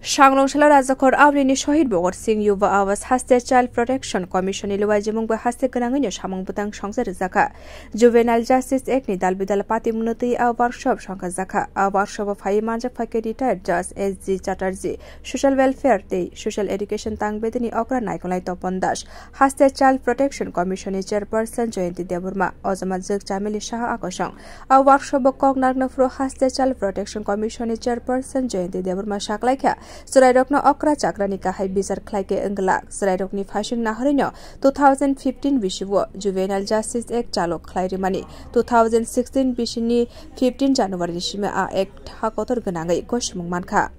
Shanglongshla Rajakor Avlini Shahid Bogor Singh Yuva Awas Haste Child Protection Commission Ilwajimung Haste Ganangin Shamong Butang Shongsa Zaka Juvenile Justice Act ni Dalbidal Pati Munuti a workshop Shonka Zaka a workshop of Haimanja Fake retired Judge S.G. Chatterjee Social Welfare Day Social Education Tang Bedini Okra Naikolai Topondash Haste Child Protection Commission Chairperson Jayanti Deburma Ozamat Zik Chamili Shah Akosong a workshop of Kognagna Fro Haste Child Protection Commission Chairperson Jayanti Deburma Shaklaika Surairokno Okra Chakrani Kahai Bizar Klaike Englak Surairokni Fashing Naharino 2015 Bishiwo Juvenile Justice Act Chalo Klairimani 2016 Bishini 15 January Shime A Act Hakotor Ganangai Goshmung Manka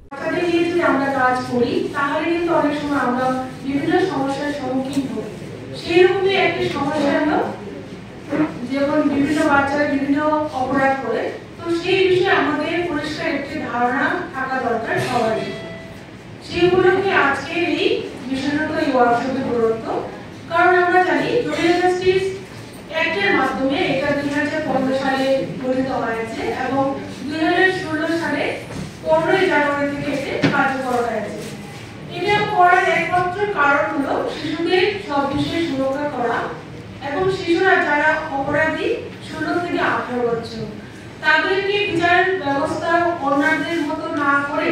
আমরা কাজ করি তাহলে কিন্তু অনেক সময় আমরা বিভিন্ন সমস্যার সম্মুখীন হই সেইরকমই একটা সমস্যা হলো যখন বিভিন্ন বাচ্চারা বিভিন্ন অপরাধ করে তো সেই বিষয়ে আমাদের পরিষ্কার একটি ধারণা থাকা দরকার সবারই সেইগুলোকে আজকে এই বিশেষত এই ওয়ার্কশপে গুরুত্ব কারণ আমরা জানি জুভেনাইল জাস্টিস অ্যাক্টের মাধ্যমে এটা 2015 সালে গঠিত হয়েছে এবং 2016 সালে 15 জানুয়ারি থেকে এটি কার্যকর হয়েছে এটা করার একমাত্র কারণ হলো শিশুদের সব বিষয়ে সুরক্ষা করা এবং শিশুরা যারা অপরাধী 16 থেকে 18 বছর তাদেরকে বিচার ব্যবস্থা অন্যদের মতো না করে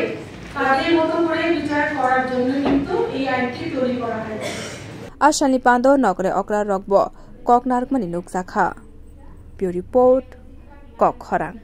তাদের মতো করে বিচার করার জন্য কিন্তু এই আইনটি তৈরি করা হয়েছে Ashani Pando Nogre Okra Rogbo Kok Narkmani Nukzakha Bureau Report Kok Khorang